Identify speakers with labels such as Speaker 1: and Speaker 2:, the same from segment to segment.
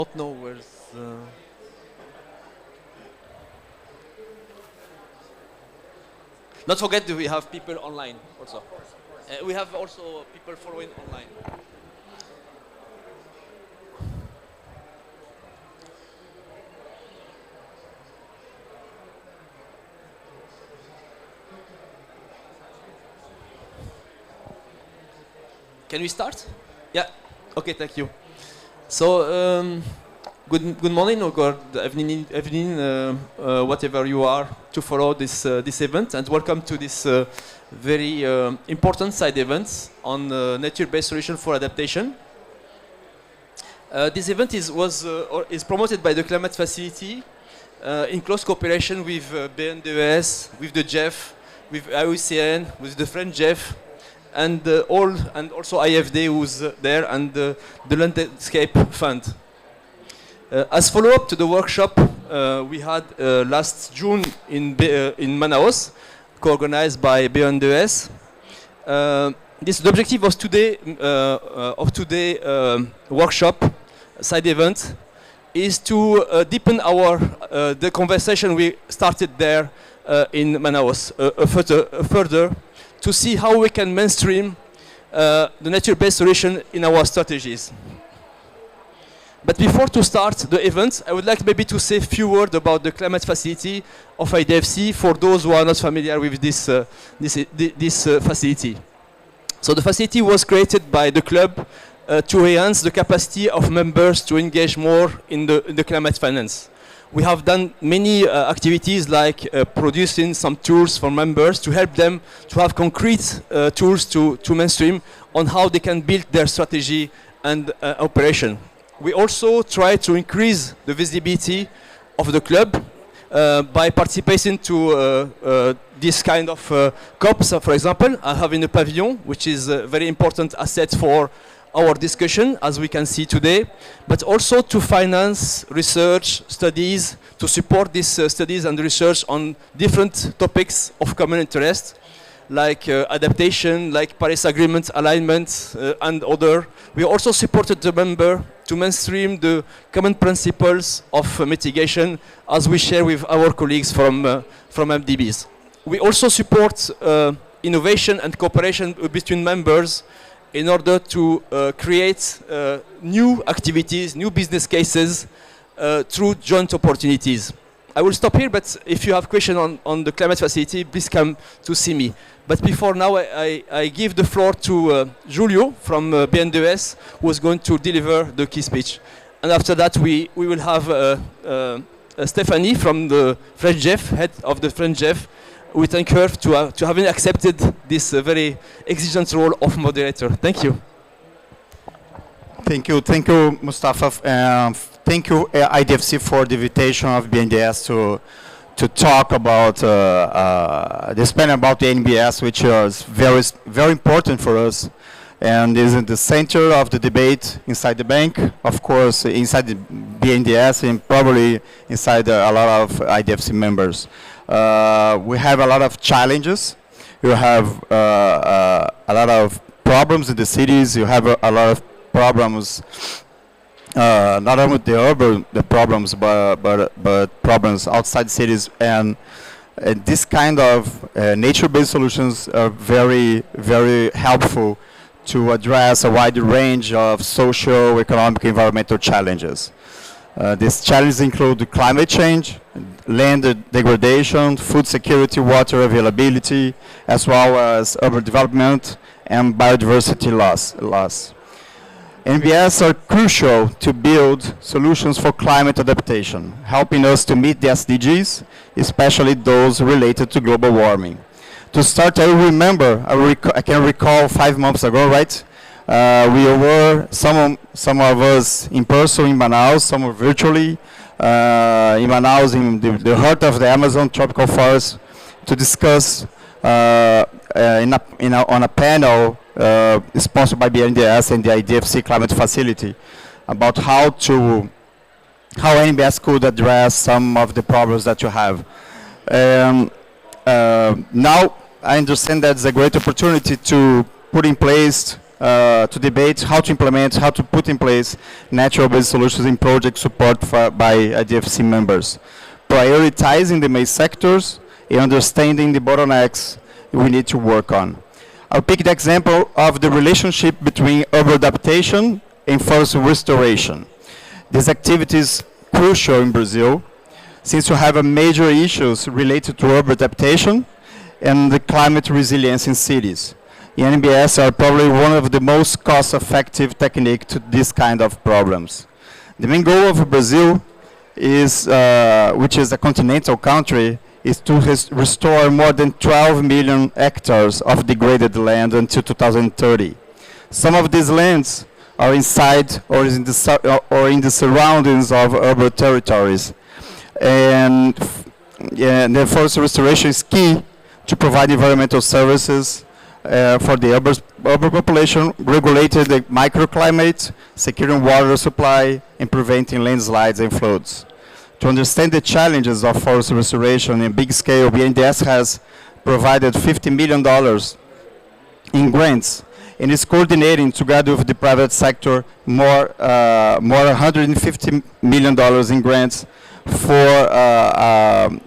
Speaker 1: Don't know where's. Not forget that we have people online also. We have also people following online. Can we start? Yeah. Okay. Thank you. So, good morning or good evening, whatever you are to follow this event, and welcome to this very important side event on nature-based solution for adaptation. This event is promoted by the Climate Facility in close cooperation with BNDES, with the GEF, with IUCN, with the French GEF, and also AFD who's there, and the Landscape Fund. As follow-up to the workshop we had last June in Manaus, co-organized by BNDES. The objective of today workshop side event is to deepen the conversation we started there in Manaus further to see how we can mainstream the nature-based solution in our strategies. But before to start the event, I would like maybe to say a few words about the Climate Facility of IDFC for those who are not familiar with this facility. So the facility was created by the club to enhance the capacity of members to engage more in the climate finance. We have done many activities like producing some tools for members to help them to have concrete tools to mainstream on how they can build their strategy and operation. We also try to increase the visibility of the club by participating to this kind of COPs, for example. I have in the pavilion, which is a very important asset for our discussion, as we can see today, but also to finance research studies, to support these studies and research on different topics of common interest, like adaptation, like Paris Agreement alignment, and other. We also supported the member to mainstream the common principles of mitigation, as we share with our colleagues from MDBs. We also support innovation and cooperation between members in order to create new activities, new business cases through joint opportunities. I will stop here, but if you have questions on the Climate Facility, please come to see me. But before now, I give the floor to Julio from BNDES, who is going to deliver the key speech. And after that, we will have Stephanie from the French GEF, head of the French GEF. We thank her to having accepted this very exigent role of moderator. Thank you.
Speaker 2: Thank you, Mustafa. Thank you, IDFC, for the invitation of BNDES to talk about this panel about the NBS, which is very important for us, and is in the center of the debate inside the bank, of course, inside the BNDES, and probably inside a lot of IDFC members. We have a lot of challenges. You have a lot of problems in the cities. You have a lot of problems, not only the problems, but problems outside cities. And this kind of nature-based solutions are very, very helpful to address a wide range of social, economic, environmental challenges. These challenges include climate change, land degradation, food security, water availability, as well as urban development and biodiversity loss. NBS are crucial to build solutions for climate adaptation, helping us to meet the SDGs, especially those related to global warming. To start, I can recall 5 months ago, right? We were, some of us in person in Manaus, some were virtually in Manaus, in the heart of the Amazon tropical forest, to discuss on a panel sponsored by BNDES and the IDFC Climate Facility about how NBS could address some of the problems that you have. Now I understand that's a great opportunity to put in place to debate how to implement, how to put in place natural-based solutions in project support by IDFC members, prioritizing the main sectors and understanding the bottlenecks we need to work on. I'll pick the example of the relationship between urban adaptation and forest restoration. This activity is crucial in Brazil, since we have a major issues related to urban adaptation and the climate resilience in cities. NBS are probably one of the most cost-effective techniques to this kind of problems. The main goal of Brazil is, which is a continental country, is to restore more than 12 million hectares of degraded land until 2030. Some of these lands are inside or in the surroundings of urban territories. And the forest restoration is key to provide environmental services for the urban population, regulating the microclimate, securing water supply, and preventing landslides and floods. To understand the challenges of forest restoration in big scale, BNDES has provided $50 million in grants and is coordinating together with the private sector more $150 million in grants for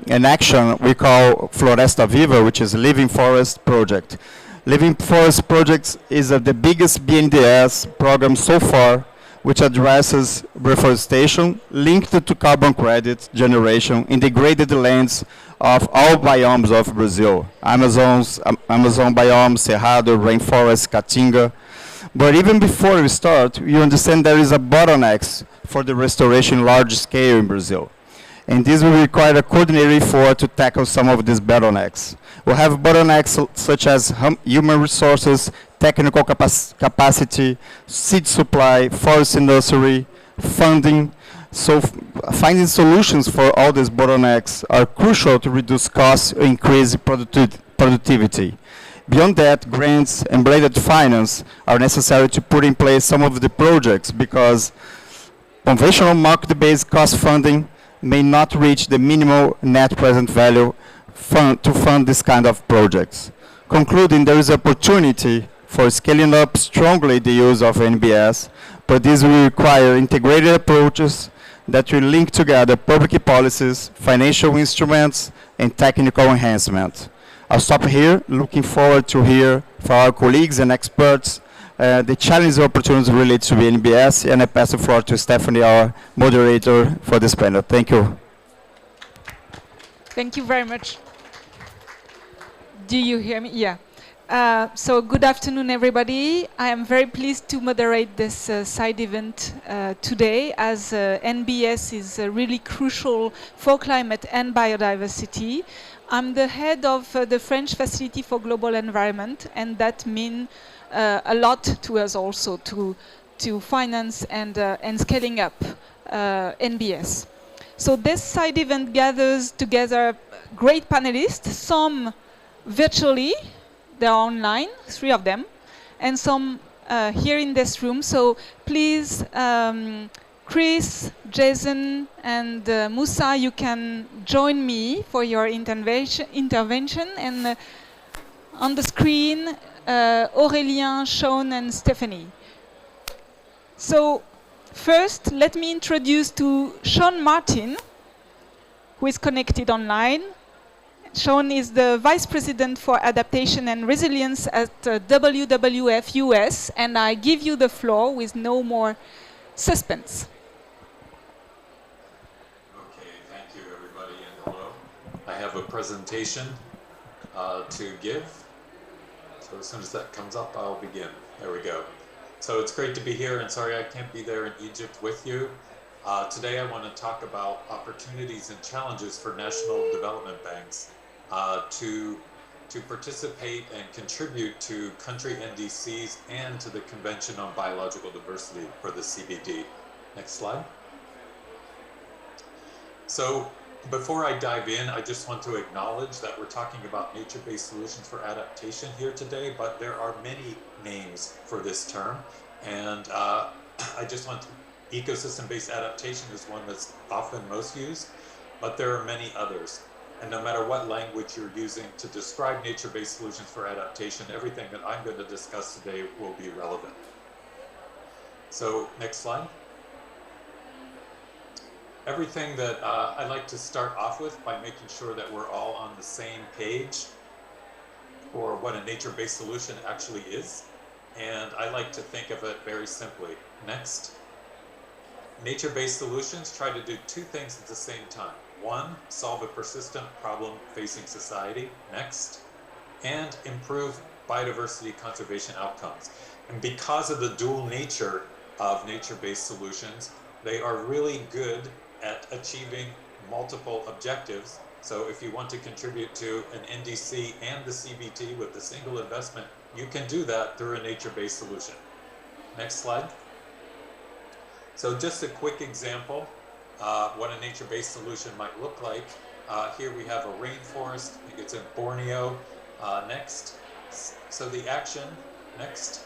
Speaker 2: an action we call Floresta Viva, which is Living Forest Project. Living Forest Project is the biggest BNDES program so far, which addresses reforestation linked to carbon credit generation in degraded lands of all biomes of Brazil. Amazon biome, Cerrado, rainforest, Caatinga. But even before we start, you understand there is a bottleneck for the restoration large scale in Brazil. And this will require a coordinated effort to tackle some of these bottlenecks. We have bottlenecks such as human resources, technical capacity, seed supply, forest nursery, funding. So finding solutions for all these bottlenecks are crucial to reduce costs and increase productivity. Beyond that, grants and blended finance are necessary to put in place some of the projects because conventional market-based cost funding may not reach the minimal net present value to fund this kind of projects. Concluding, there is opportunity for scaling up strongly the use of NBS, but this will require integrated approaches that will link together public policies, financial instruments, and technical enhancement. I'll stop here, looking forward to hear from our colleagues and experts the challenges and opportunities related to the NBS, and I pass the floor to Stephanie, our moderator for this panel. Thank you.
Speaker 3: Thank you very much. Do you hear me? Yeah. So good afternoon, everybody. I am very pleased to moderate this side event today, as NBS is really crucial for climate and biodiversity. I'm the head of the French Facility for Global Environment, and that means a lot to us also to finance and scaling up NBS. So this side event gathers together great panelists, some virtually, they are online, 3 of them, and some here in this room. So please, Chris, Jason, and Moussa, you can join me for your intervention. And on the screen, Aurélien, Sean, and Stephanie. So first, let me introduce to Sean Martin, who is connected online. Sean is the Vice President for Adaptation and Resilience at WWF US, and I give you the floor with no more suspense.
Speaker 4: Okay, thank you everybody, and hello. I have a presentation to give. So as soon as that comes up, I'll begin. There we go. So it's great to be here, and sorry I can't be there in Egypt with you. Today I want to talk about opportunities and challenges for national development banks to participate and contribute to country NDCs and to the Convention on Biological Diversity for the CBD. Next slide. So before I dive in, I just want to acknowledge that we're talking about nature-based solutions for adaptation here today, but there are many names for this term. And I just want to, ecosystem-based adaptation is one that's often most used, but there are many others. And no matter what language you're using to describe nature-based solutions for adaptation, everything that I'm going to discuss today will be relevant. So next slide. Everything that I like to start off with by making sure that we're all on the same page for what a nature-based solution actually is. And I like to think of it very simply. Next. Nature-based solutions try to do two things at the same time. One, solve a persistent problem facing society. Next. And improve biodiversity conservation outcomes. And because of the dual nature of nature-based solutions, they are really good at achieving multiple objectives. So if you want to contribute to an NDC and the CBT with a single investment, you can do that through a nature-based solution. Next slide. So just a quick example, what a nature-based solution might look like. Here we have a rainforest, I think it's in Borneo. Next. So the action, next.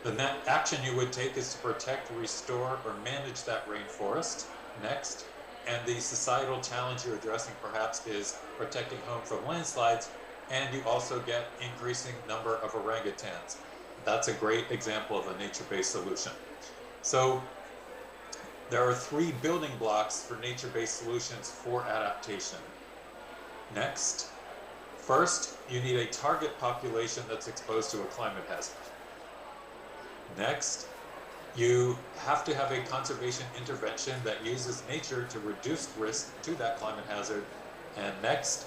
Speaker 4: The action you would take is to protect, restore, or manage that rainforest. Next. And the societal challenge you're addressing perhaps is protecting home from landslides, and you also get increasing number of orangutans. That's a great example of a nature-based solution. So there are three building blocks for nature-based solutions for adaptation. Next. First, you need a target population that's exposed to a climate hazard. Next, you have to have a conservation intervention that uses nature to reduce risk to that climate hazard. And next,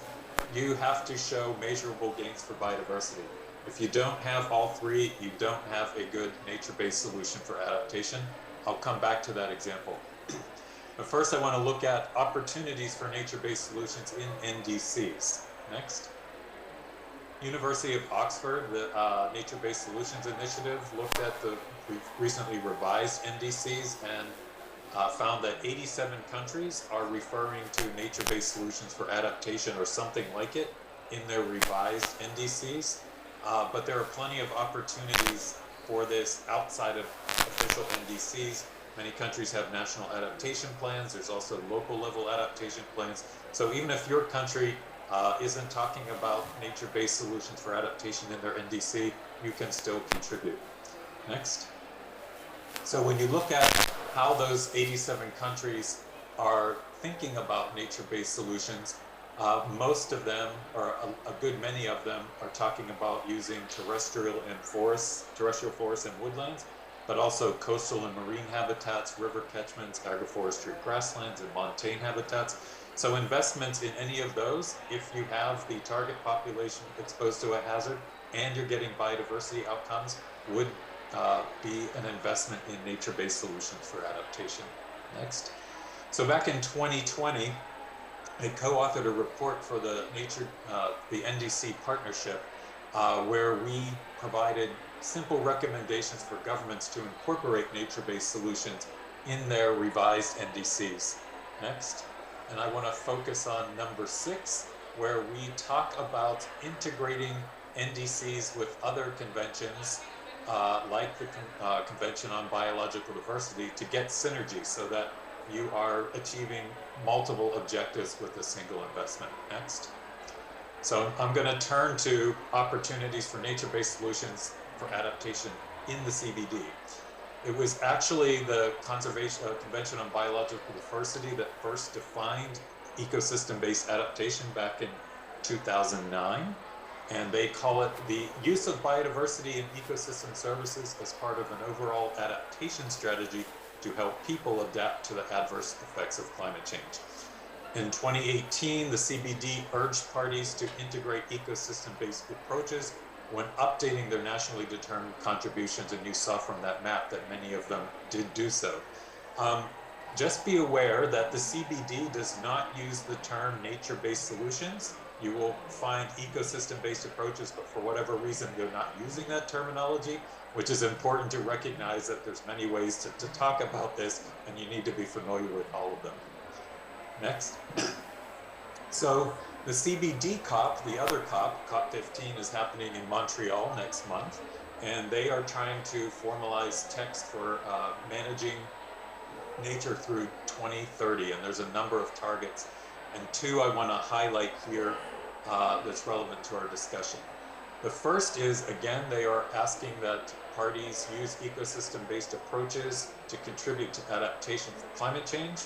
Speaker 4: you have to show measurable gains for biodiversity. If you don't have all three, you don't have a good nature-based solution for adaptation. I'll come back to that example. But first, I want to look at opportunities for nature-based solutions in NDCs. Next. University of Oxford, the Nature-Based Solutions Initiative, looked at the recently revised NDCs and found that 87 countries are referring to nature-based solutions for adaptation or something like it in their revised NDCs. But there are plenty of opportunities for this outside of official NDCs. Many countries have national adaptation plans. There's also local level adaptation plans. So even if your country isn't talking about nature-based solutions for adaptation in their NDC, you can still contribute. Next. So when you look at how those 87 countries are thinking about nature-based solutions, most of them, or a good many of them, are talking about using terrestrial forests and woodlands, but also coastal and marine habitats, river catchments, agroforestry grasslands, and montane habitats. So investments in any of those, if you have the target population exposed to a hazard and you're getting biodiversity outcomes, would be an investment in nature-based solutions for adaptation. Next. So back in 2020, I co-authored a report for the NDC partnership where we provided simple recommendations for governments to incorporate nature-based solutions in their revised NDCs. Next. And I want to focus on number 6, where we talk about integrating NDCs with other conventions, like the Convention on Biological Diversity, to get synergy so that you are achieving multiple objectives with a single investment. Next. So I'm going to turn to opportunities for nature-based solutions for adaptation in the CBD. It was actually the Convention on Biological Diversity that first defined ecosystem-based adaptation back in 2009. And they call it the use of biodiversity and ecosystem services as part of an overall adaptation strategy to help people adapt to the adverse effects of climate change. In 2018, the CBD urged parties to integrate ecosystem-based approaches when updating their nationally determined contributions, and you saw from that map that many of them did do so. Just be aware that the CBD does not use the term nature-based solutions. You will find ecosystem-based approaches, but for whatever reason, they're not using that terminology, which is important to recognize that there's many ways to talk about this, and you need to be familiar with all of them. Next. So the CBD COP, the other COP, COP15, is happening in Montreal next month, and they are trying to formalize text for managing nature through 2030, and there's a number of targets and two I want to highlight here that's relevant to our discussion. The first is, again, they are asking that parties use ecosystem-based approaches to contribute to adaptation for climate change.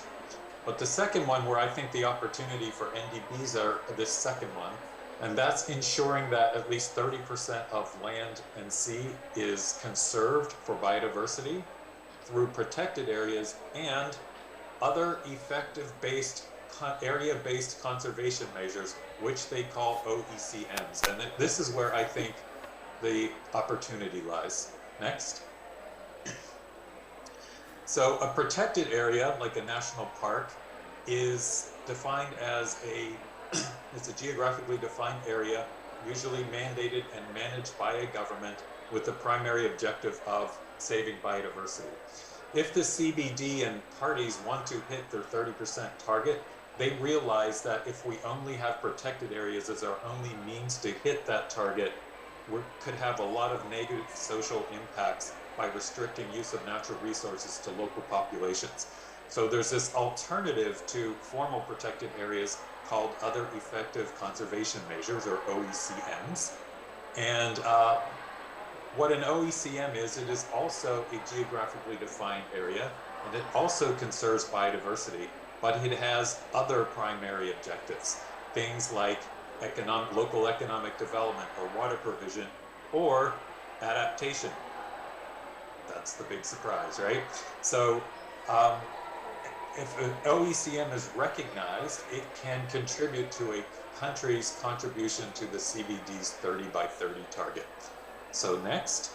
Speaker 4: But the second one, where I think the opportunity for NDBs are this second one, and that's ensuring that at least 30% of land and sea is conserved for biodiversity through protected areas and other effective area-based conservation measures, which they call OECMs. And this is where I think the opportunity lies. Next. So a protected area, like a national park, is defined as it's a geographically defined area, usually mandated and managed by a government with the primary objective of saving biodiversity. If the CBD and parties want to hit their 30% target, they realize that if we only have protected areas as our only means to hit that target, we could have a lot of negative social impacts by restricting use of natural resources to local populations. So there's this alternative to formal protected areas called other effective conservation measures, or OECMs. And what an OECM is, it is also a geographically defined area, and it also conserves biodiversity, but it has other primary objectives, things like local economic development or water provision or adaptation. That's the big surprise, right? So if an OECM is recognized, it can contribute to a country's contribution to the CBD's 30 by 30 target. So next.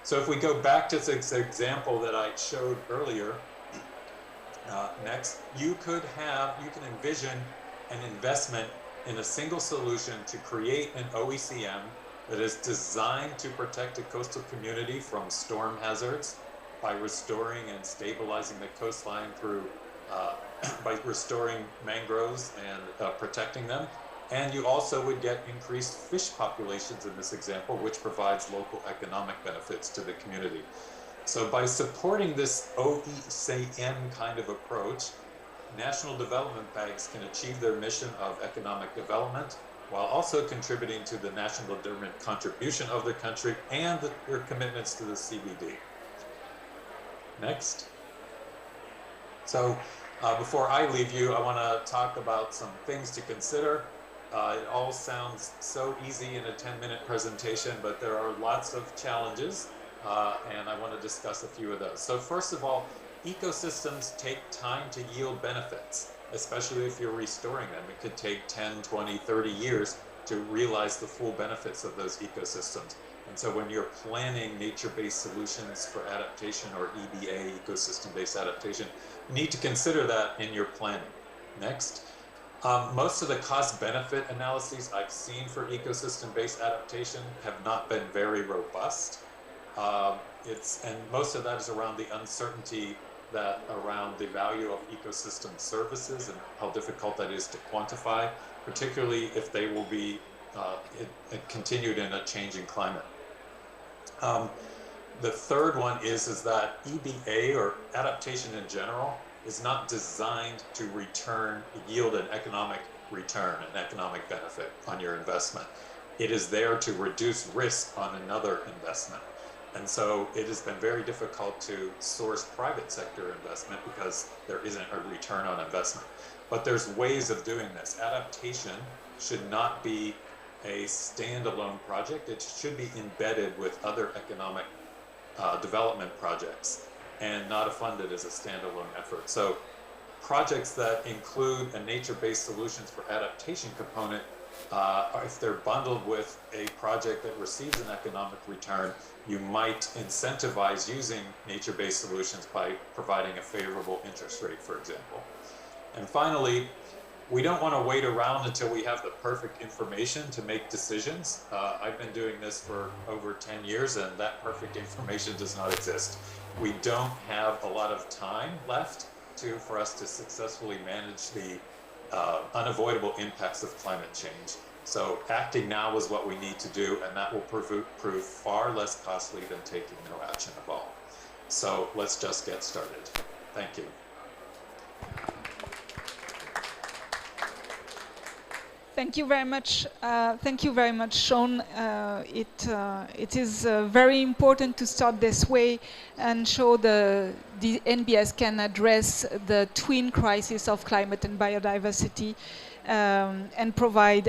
Speaker 4: So if we go back to this example that I showed earlier, next, you can envision an investment in a single solution to create an OECM that is designed to protect a coastal community from storm hazards by restoring and stabilizing the coastline through by restoring mangroves and protecting them. And you also would get increased fish populations in this example, which provides local economic benefits to the community. So by supporting this OECM kind of approach, national development banks can achieve their mission of economic development while also contributing to the national development contribution of the country and their commitments to the CBD. Next. So before I leave you, I want to talk about some things to consider. It all sounds so easy in a 10-minute presentation, but there are lots of challenges, and I want to discuss a few of those. So first of all, ecosystems take time to yield benefits, especially if you're restoring them. It could take 10, 20, 30 years to realize the full benefits of those ecosystems. And so when you're planning nature-based solutions for adaptation, or EBA, ecosystem-based adaptation, you need to consider that in your planning. Next. Most of the cost-benefit analyses I've seen for ecosystem-based adaptation have not been very robust. And most of that is around the uncertainty around the value of ecosystem services and how difficult that is to quantify, particularly if they will be continued in a changing climate. The third one is that EBA, or adaptation in general, is not designed to yield an economic return, an economic benefit on your investment. It is there to reduce risk on another investment. And so it has been very difficult to source private sector investment because there isn't a return on investment. But there's ways of doing this. Adaptation should not be a standalone project. It should be embedded with other economic development projects and not funded as a standalone effort. So projects that include a nature-based solutions for adaptation component, if they're bundled with a project that receives an economic return, you might incentivize using nature-based solutions by providing a favorable interest rate, for example. And finally, we don't want to wait around until we have the perfect information to make decisions. I've been doing this for over 10 years, and that perfect information does not exist. We don't have a lot of time left for us to successfully manage the unavoidable impacts of climate change. So acting now is what we need to do, and that will prove far less costly than taking no action at all. So let's just get started. Thank you.
Speaker 3: Thank you very much. Thank you very much, Sean. It is very important to start this way and show the NBS can address the twin crisis of climate and biodiversity and provide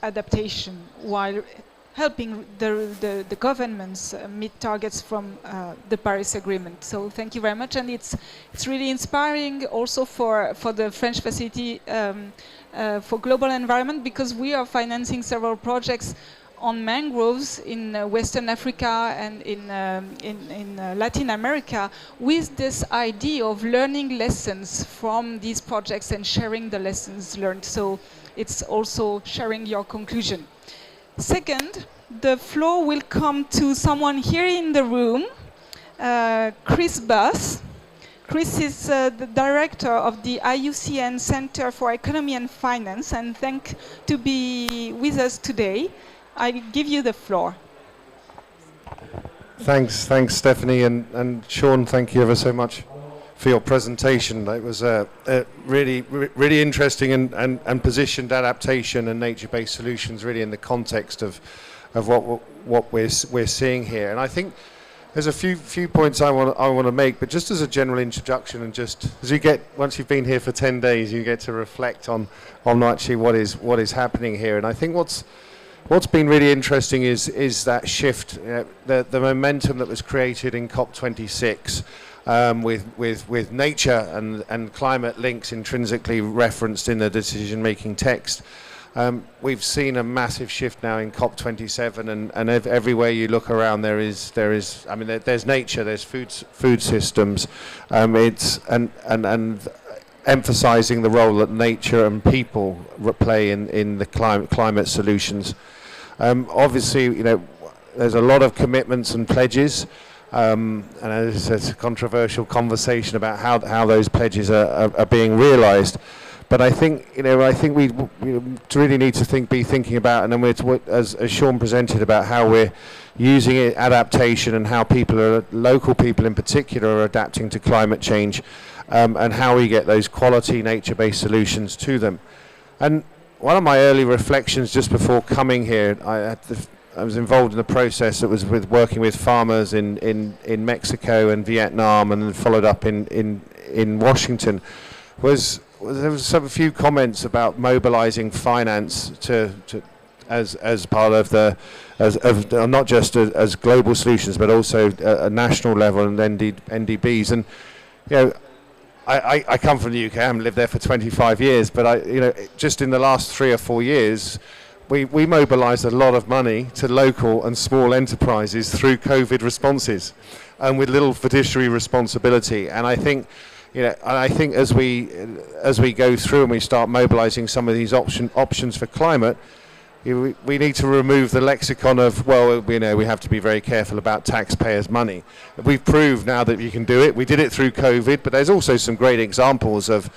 Speaker 3: adaptation while helping the governments meet targets from the Paris Agreement. So thank you very much, and it's really inspiring also for the French facility for global environment, because we are financing several projects on mangroves in Western Africa and in Latin America, with this idea of learning lessons from these projects and sharing the lessons learned. So it's also sharing your conclusion. Second, the floor will come to someone here in the room, Chris Buss. Chris is the director of the IUCN Center for Economy and Finance, and thank to be with us today. I give you the floor.
Speaker 5: Thanks, Stephanie, and Sean, thank you ever so much for your presentation. It was really interesting and positioned adaptation and nature-based solutions really in the context of what we're seeing here. And I think there's a few points I want to make, but just as a general introduction, and just as once you've been here for 10 days, you get to reflect on actually what is happening here. And I think what's been really interesting is that shift, the momentum that was created in COP26 with nature and climate links intrinsically referenced in the decision-making text. We've seen a massive shift now in COP27, and everywhere you look around there's nature, there's food systems. It's emphasizing the role that nature and people play in the climate solutions. Obviously, there's a lot of commitments and pledges, and there's a controversial conversation about how those pledges are being realized. But I think we really need to be thinking about, and then as Sean presented, about how we're using adaptation and how local people in particular are adapting to climate change, and how we get those quality nature-based solutions to them. And one of my early reflections just before coming here, I was involved in a process that was working with farmers in Mexico and Vietnam, and then followed up in Washington, there was a few comments about mobilizing finance as part of not just as global solutions, but also a national level and NDBs. And I come from the UK. I haven't lived there for 25 years, but just in the last 3 or 4 years, we mobilised a lot of money to local and small enterprises through COVID responses, and with little fiduciary responsibility. And I think, as we go through and we start mobilising some of these options for climate, we need to remove the lexicon of, we have to be very careful about taxpayers' money. We've proved now that you can do it. We did it through COVID, but there's also some great examples of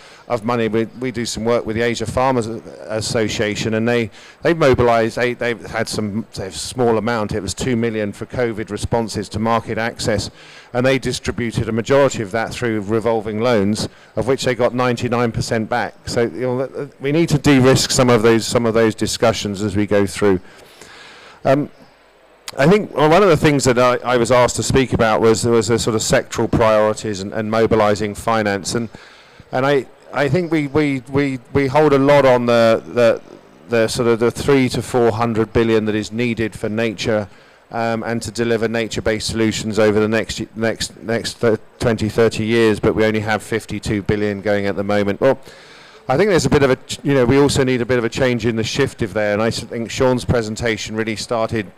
Speaker 5: money. We do some work with the Asia Farmers Association, and they've mobilised. They've had a small amount. It was 2 million for COVID responses to market access, and they distributed a majority of that through revolving loans, of which they got 99% back. So we need to de-risk some of those discussions as we go through. I think one of the things that I was asked to speak about was a sort of sectoral priorities and mobilising finance, and I think we hold a lot on the sort of the 300 to 400 billion that is needed for nature, and to deliver nature-based solutions over the next 20, 30 years, but we only have 52 billion going at the moment. Well, I think there's a bit of we also need a bit of a change in the shift there, and I think Sean's presentation really started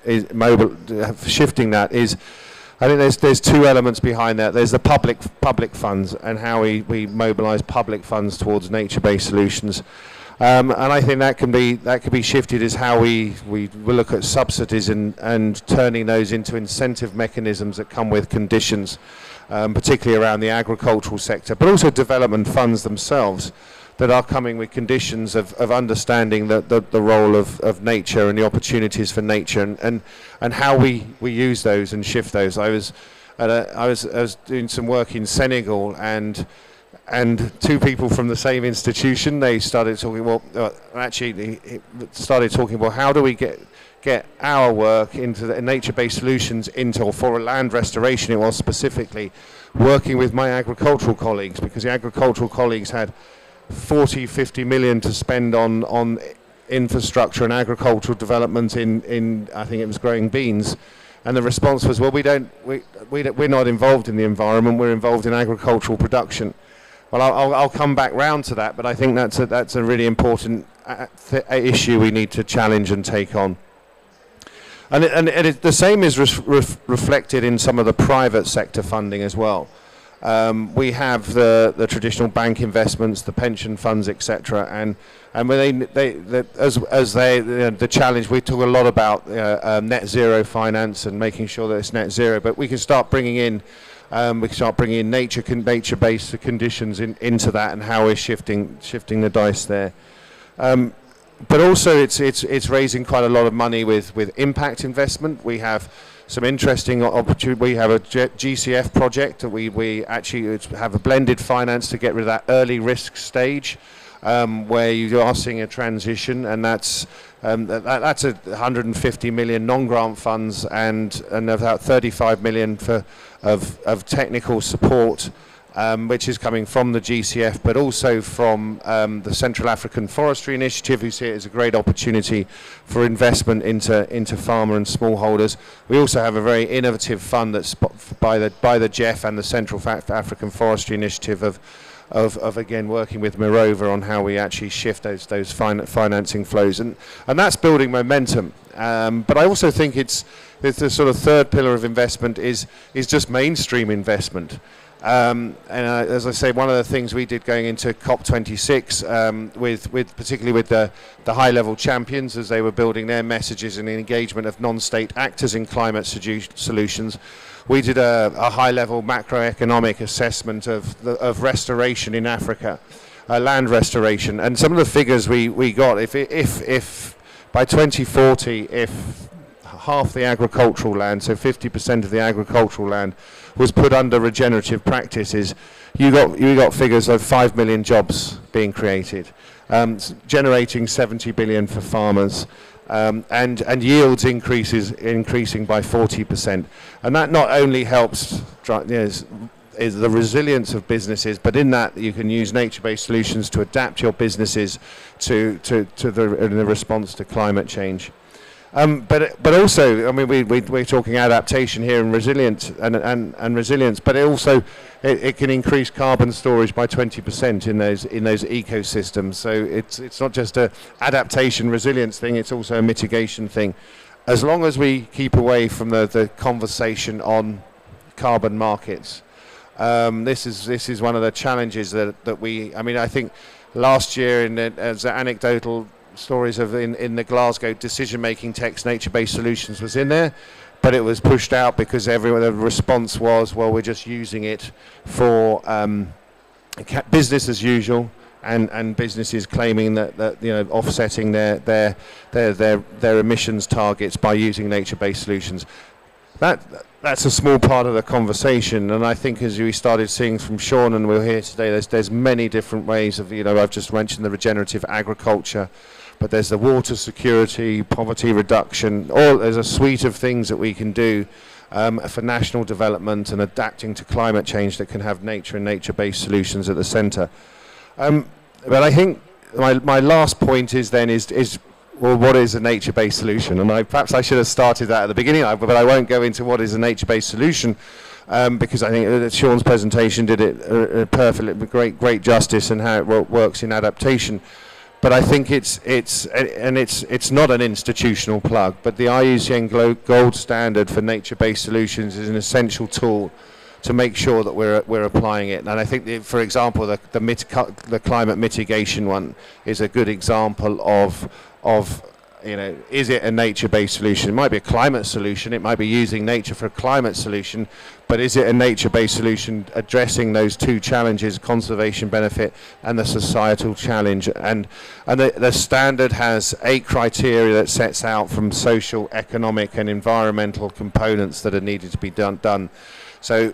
Speaker 5: shifting that. I think there's two elements behind that. There's the public funds and how we mobilise public funds towards nature-based solutions, and I think that can be shifted as how we look at subsidies and turning those into incentive mechanisms that come with conditions, particularly around the agricultural sector, but also development funds themselves that are coming with conditions of understanding the role of nature and the opportunities for nature, and how we use those and shift those. I was doing some work in Senegal, and and two people from the same institution, they started talking, started talking, well, how do we get our work into the nature-based solutions into, or for a land restoration, it was specifically working with my agricultural colleagues, because the agricultural colleagues had 50 million to spend on infrastructure and agricultural development in I think it was growing beans. And the response was, well, we're not involved in the environment, we're involved in agricultural production. Well, I'll come back round to that, but I think that's a really important issue we need to challenge and take on. And the same is reflected in some of the private sector funding as well. We have the traditional bank investments, the pension funds, etc. And when the challenge, we talk a lot about net zero finance and making sure that it's net zero, but we can start bringing in nature-based conditions into that, and how we're shifting the dice there. But also it's raising quite a lot of money with impact investment. We have some interesting opportunity. We have a GCF project that we actually have a blended finance to get rid of that early risk stage, where you are seeing a transition, and that's 150 million non-grant funds and about 35 million of technical support, which is coming from the GCF, but also from the Central African Forestry Initiative, who see it as a great opportunity for investment into farmer and smallholders. We also have a very innovative fund that's by the GEF and the Central African Forestry Initiative of again working with Mirova on how we actually shift those financing flows, and that's building momentum. But I also think it's the sort of third pillar of investment is just mainstream investment. As I say, one of the things we did going into COP26 particularly with the high-level champions as they were building their messages and the engagement of non-state actors in climate solutions, we did a high-level macroeconomic assessment of restoration in Africa, land restoration, and some of the figures we got. If by 2040, if half the agricultural land, so 50% of the agricultural land, was put under regenerative practices, you got figures of 5 million jobs being created, generating 70 billion for farmers, and yields increasing by 40%. And that not only helps is the resilience of businesses, but in that you can use nature-based solutions to adapt your businesses to the response to climate change. But also, I mean, we're talking adaptation here and resilience and resilience, but it can increase carbon storage by 20% in those ecosystems. So it's not just a adaptation resilience thing; it's also a mitigation thing. As long as we keep away from the conversation on carbon markets, this is one of the challenges that we. I mean, I think last year as anecdotal stories of in the Glasgow decision-making text, nature-based solutions was in there, but it was pushed out because the response was, well, we're just using it for business as usual, and businesses claiming that offsetting their emissions targets by using nature-based solutions. That's a small part of the conversation, and I think as we started seeing from Sean, and we're here today, there's many different ways of, I've just mentioned the regenerative agriculture, but there's the water security, poverty reduction, there's a suite of things that we can do for national development and adapting to climate change that can have nature and nature-based solutions at the centre. But I think my last point is well, what is a nature-based solution? And perhaps I should have started that at the beginning, but I won't go into what is a nature-based solution, because I think that Sean's presentation did it perfectly, with great justice, and how it works in adaptation. But I think it's not an institutional plug, but the IUCN Gold Standard for nature-based solutions is an essential tool to make sure that we're applying it. And I think, for example, the climate mitigation one is a good example of is it a nature-based solution? It might be a climate solution, it might be using nature for a climate solution, but is it a nature-based solution addressing those two challenges, conservation benefit and the societal challenge? And the standard has 8 criteria that sets out from social, economic and environmental components that are needed to be done. So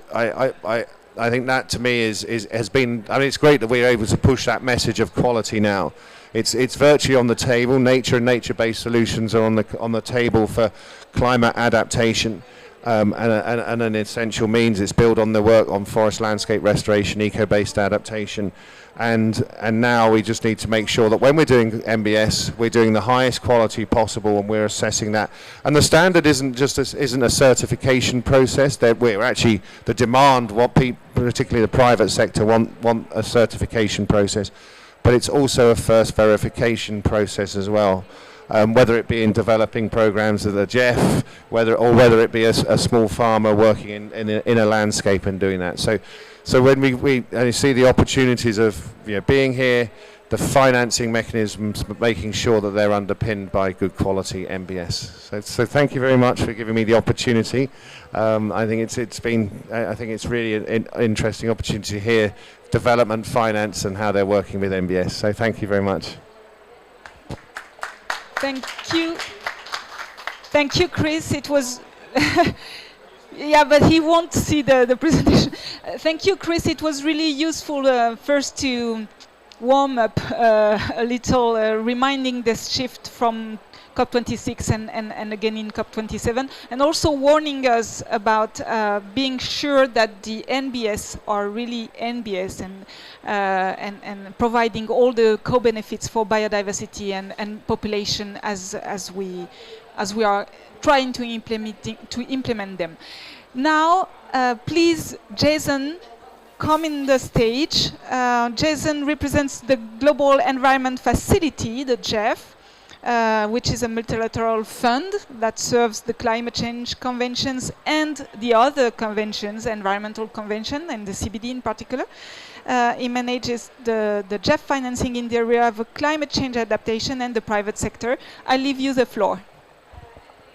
Speaker 5: I think that to me has been. I mean, it's great that we're able to push that message of quality now. It's virtually on the table. Nature and nature-based solutions are on the table for climate adaptation. And an essential means. It's built on the work on forest landscape restoration, eco-based adaptation, and now we just need to make sure that when we're doing MBS, we're doing the highest quality possible, and we're assessing that. And the standard isn't a certification process. That we're actually the demand, what people, particularly the private sector, want a certification process, but it's also a first verification process as well. Whether it be in developing programs of the GEF, whether it be a small farmer working in a landscape and doing that. So when we see the opportunities of being here, the financing mechanisms, making sure that they're underpinned by good quality MBS. So thank you very much for giving me the opportunity. I think it's really an interesting opportunity to hear development finance and how they're working with MBS. So thank you very much.
Speaker 3: Thank you, Chris. It was, yeah, but he won't see the presentation. Thank you, Chris. It was really useful first to warm up a little, reminding this shift from COP26 and again in COP27, and also warning us about being sure that the NBS are really NBS and providing all the co-benefits for biodiversity and population as we are trying to implement them. Now, please, Jason, come in the stage. Jason represents the Global Environment Facility, the GEF, which is a multilateral fund that serves the climate change conventions and the other conventions, environmental convention and the CBD in particular. He manages the GEF financing in the area of climate change adaptation and the private sector. I leave you the floor.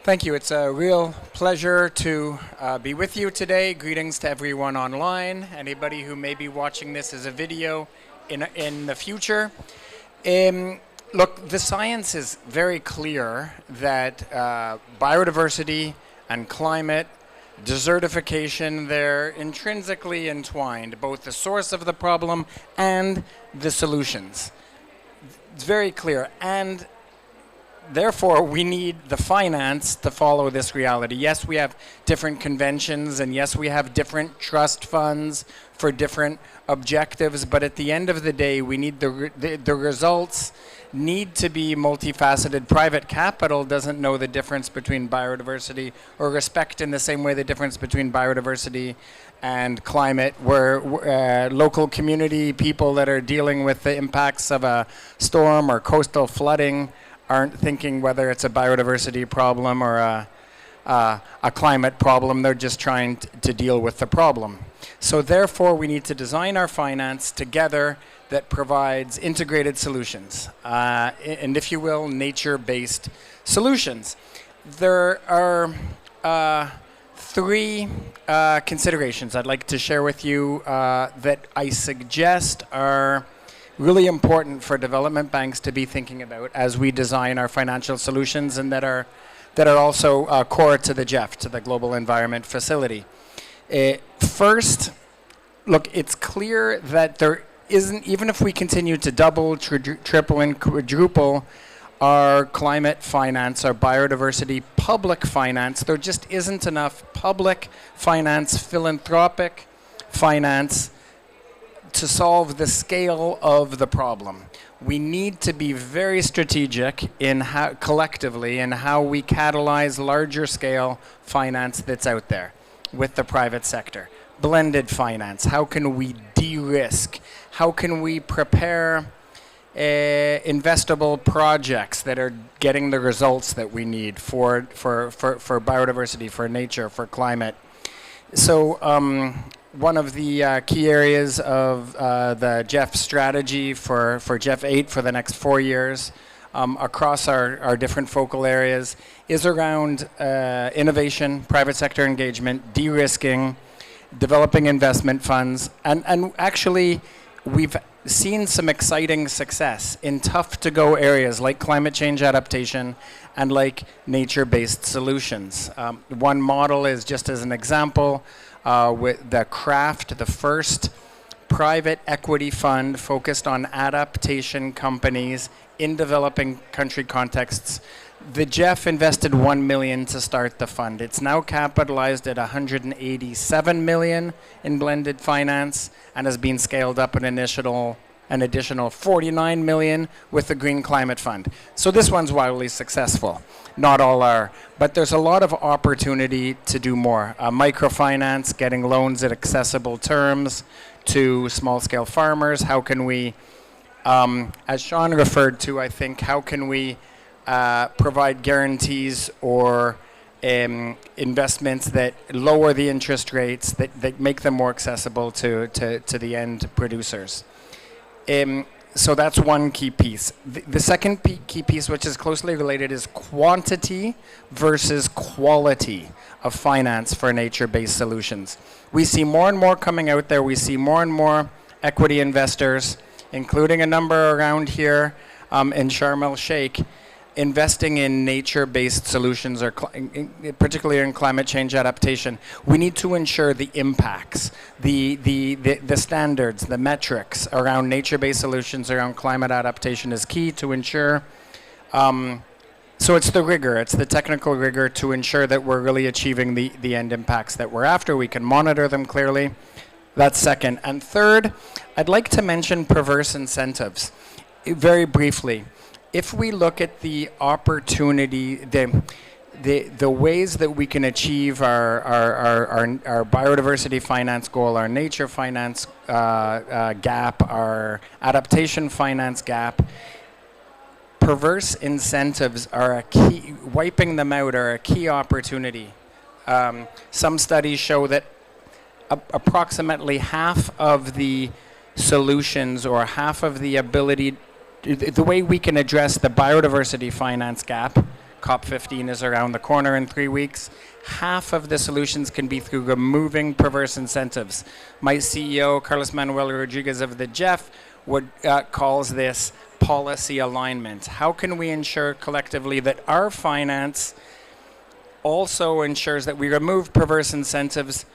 Speaker 6: Thank you. It's a real pleasure to be with you today. Greetings to everyone online, anybody who may be watching this as a video in the future. Look, the science is very clear that biodiversity and climate, desertification, they're intrinsically entwined, both the source of the problem and the solutions. It's very clear. And therefore, we need the finance to follow this reality. Yes, we have different conventions, and yes, we have different trust funds for different objectives, but at the end of the day, we need the results need to be multifaceted. Private capital doesn't know the difference between biodiversity or respect in the same way the difference between biodiversity and climate, where local community people that are dealing with the impacts of a storm or coastal flooding aren't thinking whether it's a biodiversity problem or a climate problem. They're just trying to deal with the problem. So therefore, we need to design our finance together that provides integrated solutions, and if you will, nature-based solutions. There are three considerations I'd like to share with you that I suggest are really important for development banks to be thinking about as we design our financial solutions, and that are also core to the GEF, to the Global Environment Facility. First, look, it's clear that there isn't, even if we continue to double, triple, and quadruple our climate finance, our biodiversity public finance, there just isn't enough public finance, philanthropic finance to solve the scale of the problem. We need to be very strategic in how, collectively, in how we catalyze larger scale finance that's out there with the private sector. Blended finance, how can we de-risk? How can we prepare investable projects that are getting the results that we need for biodiversity, for nature, for climate? So one of the key areas of the GEF strategy for GEF 8 for the next 4 years across our different focal areas is around innovation, private sector engagement, de-risking, developing investment funds, and actually we've seen some exciting success in tough-to-go areas like climate change adaptation and like nature-based solutions. One model is, just as an example, with the Craft, the first private equity fund focused on adaptation companies in developing country contexts. The Jeff invested 1 million to start the fund. It's now capitalized at 187 million in blended finance and has been scaled up an additional 49 million with the Green Climate Fund. So this one's wildly successful. Not all are, but there's a lot of opportunity to do more. Microfinance, getting loans at accessible terms to small-scale farmers. How can we, as Sean referred to, I think, how can we provide guarantees or investments that lower the interest rates, that make them more accessible to the end producers. So that's one key piece. The second key piece, which is closely related, is quantity versus quality of finance for nature-based solutions. We see more and more coming out there. We see more and more equity investors, including a number around here in Sharm el-Sheikh, investing in nature-based solutions, or particularly in climate change adaptation. We need to ensure the impacts, the standards, the metrics around nature-based solutions around climate adaptation is key to ensure. So it's the rigor, it's the technical rigor to ensure that we're really achieving the end impacts that we're after. We can monitor them clearly. That's second. And third, I'd like to mention perverse incentives very briefly. If we look at the opportunity, the ways that we can achieve our biodiversity finance goal, our nature finance gap, our adaptation finance gap, perverse incentives are a key, wiping them out are a key opportunity. Some studies show that approximately half of the solutions or half of the ability, the way we can address the biodiversity finance gap, COP15 is around the corner in 3 weeks, half of the solutions can be through removing perverse incentives. My CEO, Carlos Manuel Rodriguez of the Jeff, calls this policy alignment. How can we ensure collectively that our finance also ensures that we remove perverse incentives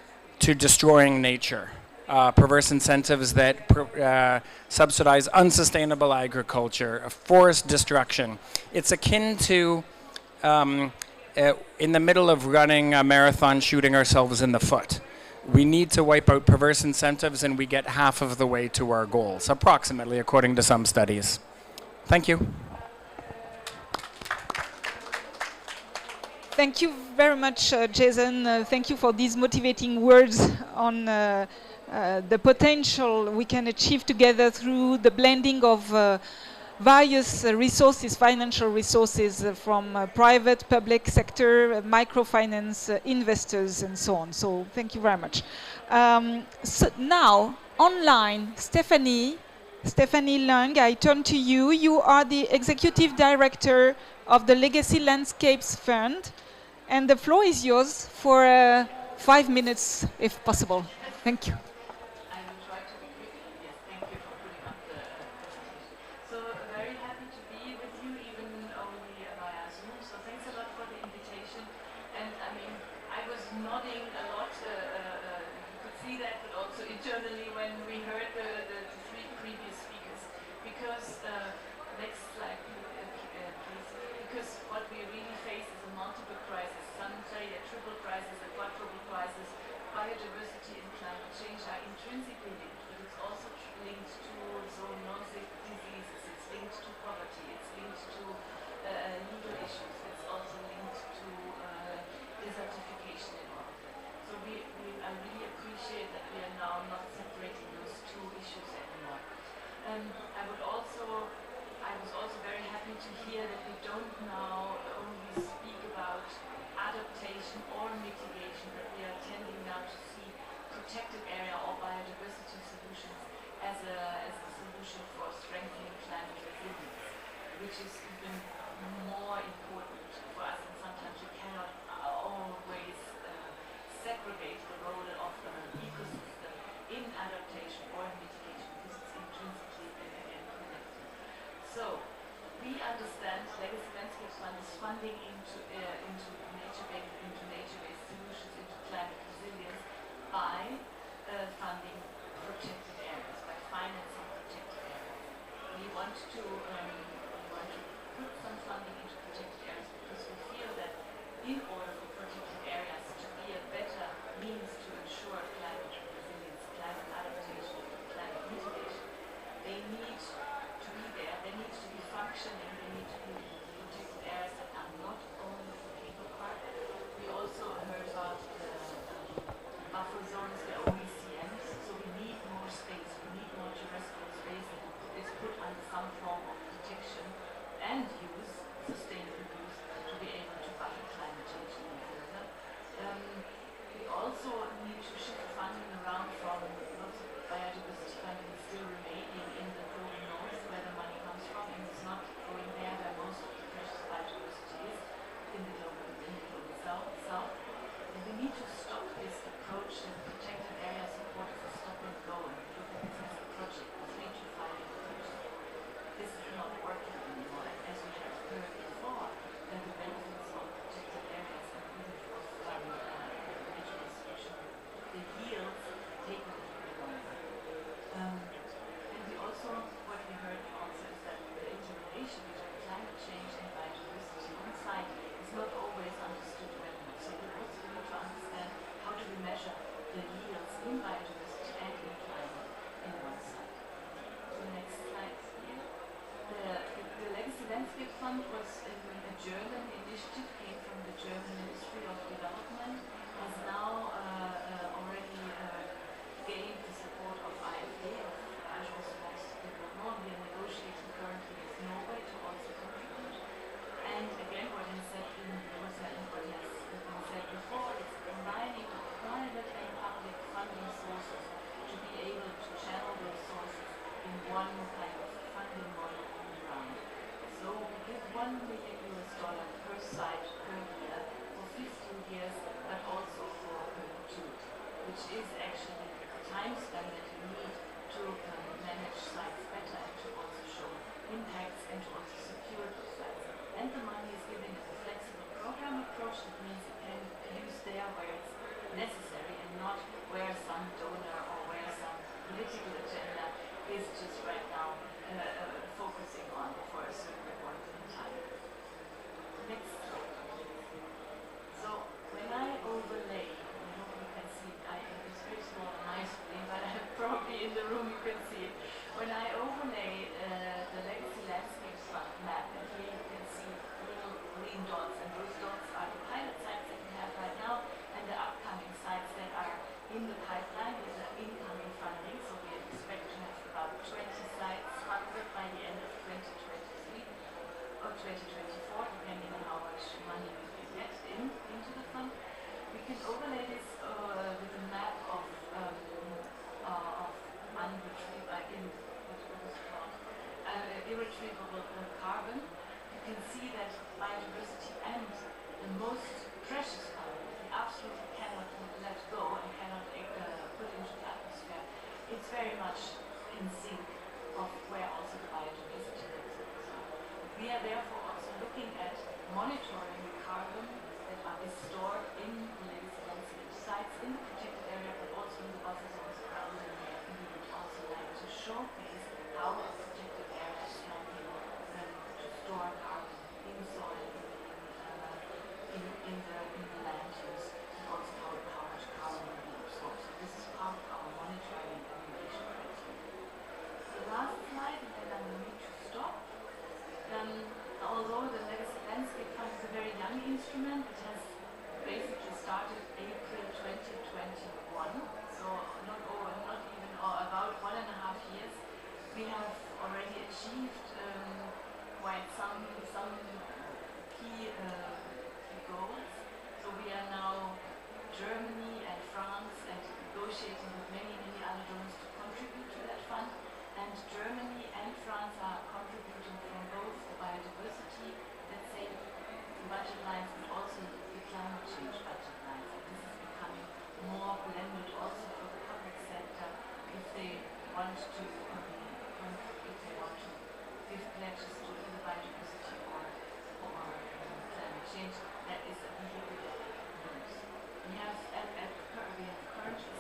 Speaker 6: to destroying nature? Perverse incentives that subsidize unsustainable agriculture, forest destruction. It's akin to, in the middle of running a marathon, shooting ourselves in the foot. We need to wipe out perverse incentives, and we get half of the way to our goals, approximately, according to some studies. Thank you.
Speaker 3: Thank you very much, Jason. Thank you for these motivating words on the potential we can achieve together through the blending of various resources, financial resources from private, public sector, microfinance, investors, and so on. So thank you very much. So now, online, Stephanie Leung, I turn to you. You are the Executive Director of the Legacy Landscapes Fund, and the floor is yours for 5 minutes, if possible. Thank you.
Speaker 7: I will try to be quick. Yes, thank you for putting up the presentation. So very happy to be with you, even only via Zoom. So thanks a lot for the invitation. And I mean, I was nodding a lot. You could see that, but also internally when we heard the three previous speakers, because next slide, please. Because what we really face is a multiple crisis. Some say a triple crisis, a quadruple crisis. Biodiversity and climate change are intrinsically linked, but it's also linked to zoonotic diseases, it's linked to poverty, it's linked to legal issues, it's also linked to desertification and all of that. So I really appreciate that we are now not separating those two issues anymore. I was also very happy to hear that we don't now only speak about adaptation or mitigation, but we are tending now to see protected area or biodiversity solutions as a solution for strengthening climate resilience, which is even more important for us, and sometimes we cannot always segregate the role of the ecosystem in adaptation or mitigation, because it's intrinsically connected. So we understand Legacy Landscapes Fund is funding into nature-based solutions, into climate resilience, by funding protected areas, by financing protected areas. We want to put some funding into protected areas because we feel that in order for protected areas to be a better means to ensure climate resilience, climate adaptation, climate mitigation, they need to be there, they need to be functioning, they need to be protected areas that are not only the cable part. We also heard about the buffer zones, the OECMs, so we need more space, we need more terrestrial space that is put under some form of protection and use, sustainable use, to be able to buffer climate change even further. We also need to shift funding around from lots of biodiversity funding is still remaining in the global north where the money comes from, and it's not going there where most of the precious biodiversity is, in the global south. And we need to stop this approach that protected area support is a stop and go and look at this as a project, a 3 to 5 year project. This is not working anymore, and as we have heard before, the benefits of protected areas and even of nature restoration, the yields take a little bit longer. And we also, what we heard also is that the interrelation between climate change and biodiversity on site is not always understood well enough. So we also need to understand how do we measure the yields in biodiversity and in climate in one site. The next slide here. The Legacy Landscape Fund was a German initiative, came from the German Ministry of Development, has now already gained the support of AFD, of Agence France Development. We are negotiating currently with Norway to also contribute. And again, what has been said before, it's combining private and public funding sources to be able to channel those sources in one kind of funding model on the ground. So we give $1 million per site per year for 15 years, but also for perpetuity, which is actually the time span that you need to manage sites better and to also show impacts and to also secure those sites. And the money is given as a flexible program approach. That means it can be used there where it's necessary and not where some donor or where some political agenda is just right now focusing on for a certain point in time. Next slide. So when I overlay, I hope you can see it, it's very small on my screen, but probably in the room you can see it. When I overlay the Legacy Landscape Fund map, and here you can see little green dots, and those dots are the pilot sites that we have right now, and the upcoming sites that are in the pipeline with the incoming funding. So we expect to have about 20 sites funded by the end of 2023 or 2024, depending on how much money we can get into the fund. We can overlay this with a map of irretrievable carbon. You can see that biodiversity and the most precious carbon that we absolutely cannot let go and cannot put into the atmosphere, it's very much in sync of where also the biodiversity levels are. We are therefore also looking at monitoring carbon that is stored in the legacy landscape sites in the protected area, but also in the buffer zones around them. And we would also like to showcase how a protected area is helping to store carbon in soil, in the land use, and also how much carbon will be absorbed. So this is part of our monitoring and evaluation criteria. The last slide, and then I will need to stop. Although the Legacy Landscape Fund is a very young instrument, it has basically started April 2021, so not even about 1.5 years. We have already achieved quite some key goals. So we are now Germany and France and negotiating with many other donors to contribute to that fund. And Germany and France are contributing from both the biodiversity, let's say, the budget lines, but also the climate change budget lines. And this is becoming more blended also for the public sector if they want to give pledges to either biodiversity or climate change. That is a really good news. We have currently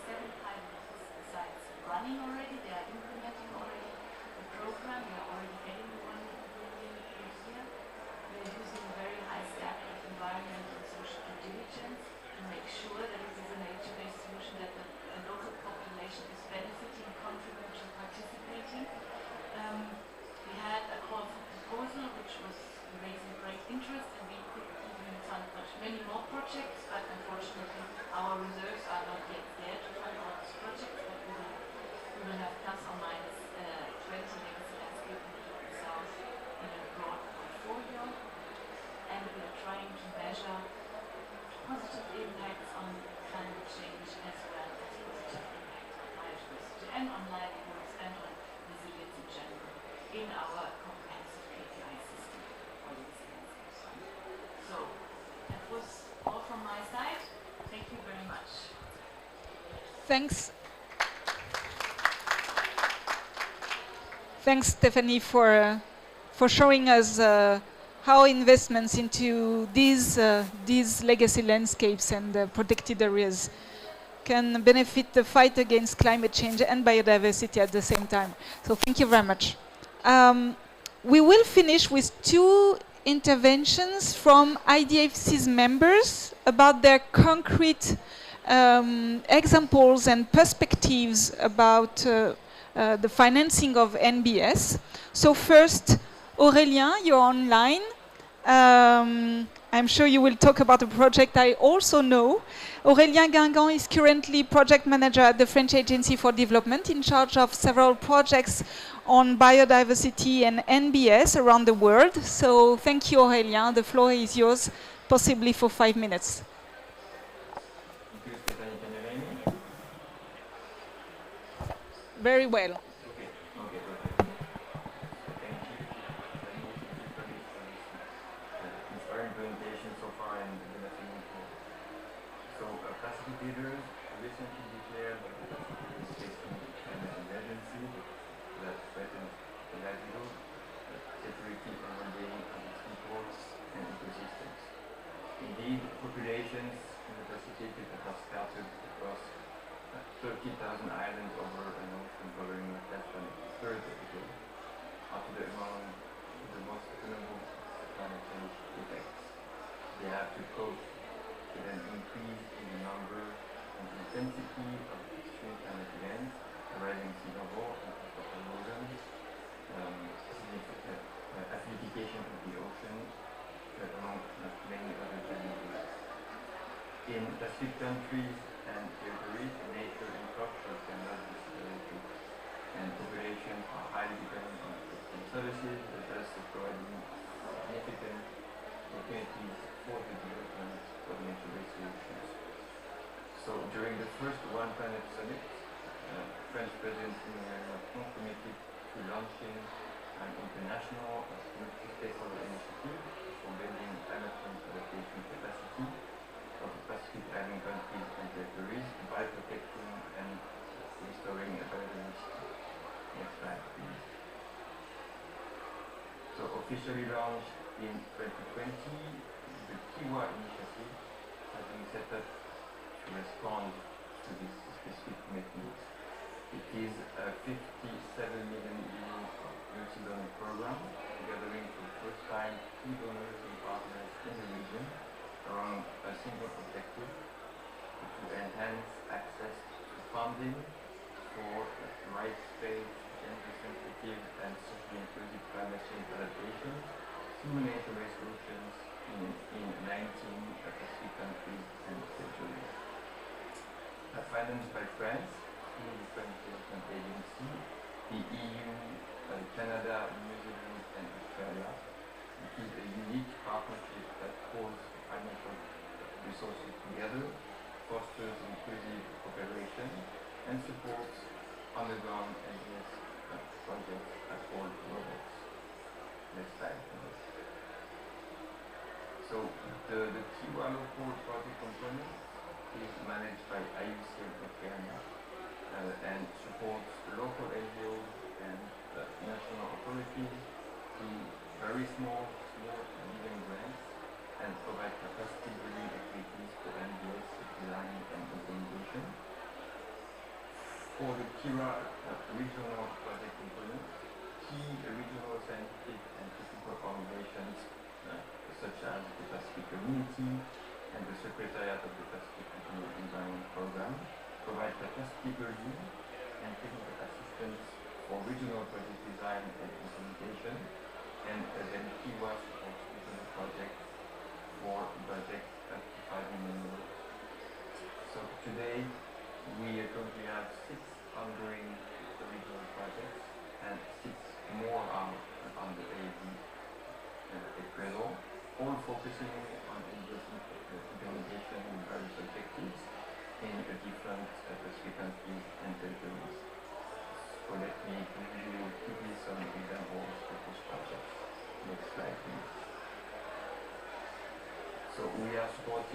Speaker 7: in our comprehensive KPI system for these landscapes. So that was all from my side. Thank you very much.
Speaker 3: Thanks. Thanks, Stephanie, for showing us how investments into these legacy landscapes and protected areas can benefit the fight against climate change and biodiversity at the same time. So thank you very much. We will finish with two interventions from IDFC's members about their concrete examples and perspectives about the financing of NBS. So first, Aurélien, you're online. I'm sure you will talk about a project I also know. Aurélien Guingamp is currently project manager at the French Agency for Development, in charge of several projects on biodiversity and NBS around the world. So thank you, Aurélien. The floor is yours, possibly for 5 minutes.
Speaker 8: Thank you, Stephanie. Can you hear me?
Speaker 3: Very well.
Speaker 8: Okay, perfect. Thank you for this inspiring presentation so far and the lesson. So, plastic leaders recently declared that the plastic is facing an emergency that threatens the livelihood, security, and well-being of its people and ecosystems. Indeed, populations in the Pacific have scattered across 30,000 islands over an ocean covering less than a third of the globe, after among the most vulnerable climate change effects. They have to cope with an increase in the number and intensity of extreme climate events, a rising sea level and coastal erosion, acidification of the ocean, among many other challenges. In Pacific countries and territories, nature and culture cannot be separated, and populations are highly dependent on existing services, thus providing significant opportunities for the development of nature-based solutions. So during the first One Planet Summit, French President Emmanuel Macron committed to launching an international multi-stakeholder initiative for building climate change adaptation capacity of the Pacific Island countries and territories by protecting and restoring biodiversity. Next slide, please. So officially launched in 2020, the Kiwa initiative has been set up to respond to this specific commitment. It is a 57 million euro multi-donor program, gathering for the first time key donors and partners in the region around a single objective: to enhance access to funding for rights-based, gender-sensitive and socially inclusive climate change adaptation through nature-based solutions in 19 Pacific countries and territories. Financed by France through the French Development Agency, the EU, Canada, New Zealand and Australia. It is a unique partnership that pulls financial resources together, fosters inclusive cooperation, and supports underground NGS projects at all levels. Next slide, please. So the Kiwa local project component is managed by IUCN Oceania and supports local NGOs and national authorities through very small and medium grants, and provide capacity building activities for NGOs design and implementation. For the Kira regional project component, key regional scientific and technical organizations such as the Pacific Community and the Secretariat of the Pacific Regional Environment Program provide capacity building and technical assistance for regional project design and implementation, and then Kiwa supports regional projects for budgets up to 5 million euros. So today we currently have 6 ongoing regional projects and 6 more are under AFD appraisal, all focusing on implementation in various objectives in different Pacific countries and territories. So let me give you quickly some examples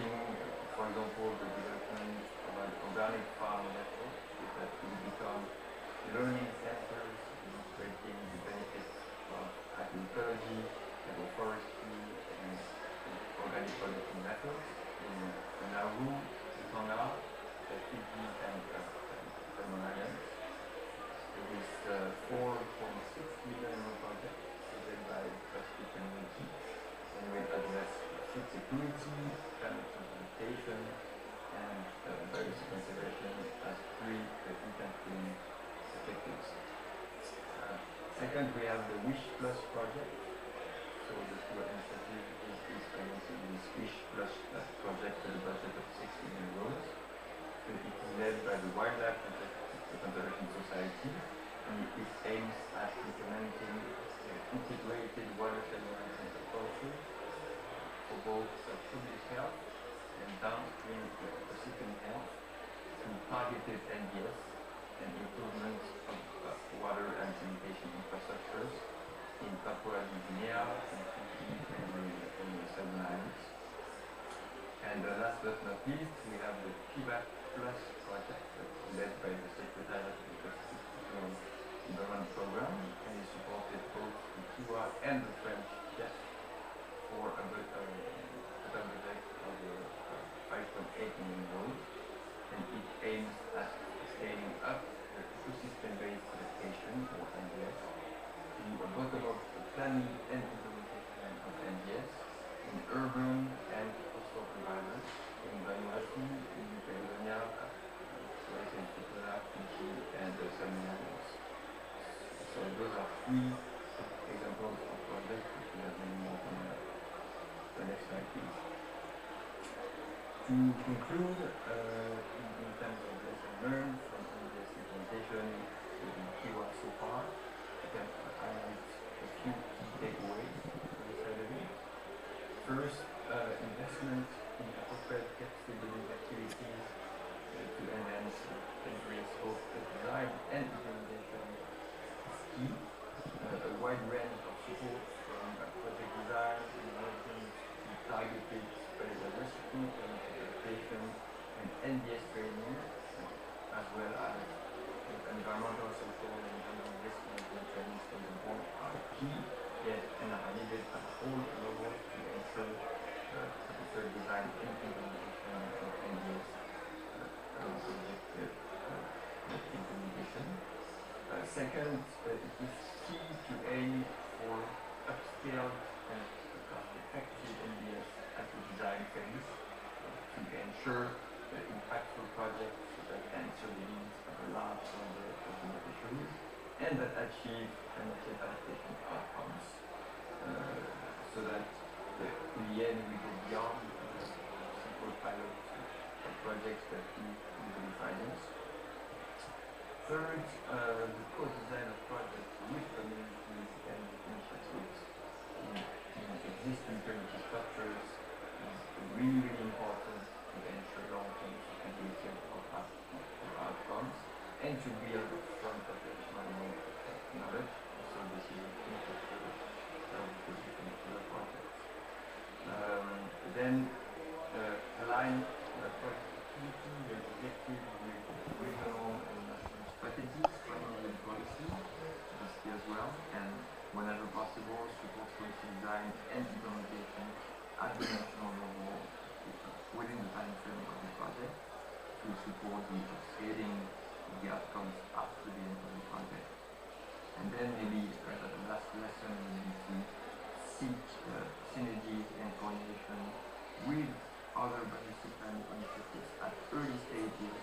Speaker 8: supporting, for example, the development of an organic farm network that will become learning centers demonstrating the benefits of agroecology, agroforestry, and organic production methods in Nauru, Tonga, Fiji, and Solomon Islands. This 4.6 million euro project led by the Pacific community and will address food security, climate adaptation, and biodiversity conservation as three interlinked objectives. Second, we have the Wish Plus project. So the two initiative is financing this Wish Plus project with a budget of 6 million euros. So it is led by the Wildlife Conservation Society, and it aims at implementing integrated watershed management approaches for both public health and downstream ecosystem health through targeted NDS and improvement of water and sanitation infrastructures in Papua New Guinea, in Fiji, and the Solomon Islands. And last but not least, we have the PIVAC Plus project led by the Secretariat of the Pacific Environment Program, and is supported both the Cuba and the French DEF for a budget of 5.8 million euros, and it aims at scaling up the ecosystem-based adaptation, or NDS, to a bottom-up planning and implementation of NDS in urban and coastal environments in Vanuatu, in New Caledonia, Fiji, and the Solomon Islands. So those are three examples of projects which we have many more on the next slide, please. To conclude, in terms of lessons learned from this implementation in Kiwa so far, I can highlight a few key takeaways for this side of it. First, investment in appropriate capacity building activities to enhance and increase both the design and implementation is key. A wide range of support from project design, innovation, to targeted biodiversity, adaptation, and NDS training, as well as environmental, social, and risk management trainings from the board are key, yet and are needed at all levels to ensure proper design and implementation of NDS project implementation. Second, it is key to aim for upscaled and cost-effective NDS at the design phase to ensure impactful projects that answer the needs of a large number of beneficiaries and that achieve climate adaptation outcomes, so that in the end we go beyond simple pilot projects that we usually finance. Third, the co-design of projects with communities and initiatives in existing community structures is really important to ensure long-term sustainability of outcomes and to build from professional knowledge. So this is a key factor of the different projects. Then align project activities and objectives with regional and national strategies, planning and policy, this key as well, and whenever possible, support policy design and implementation at the national level within the time frame of the project to support the upscaling of the outcomes after the end of the project. And then maybe the last lesson, we need to seek synergies and coordination with other biodiversity initiatives at early stages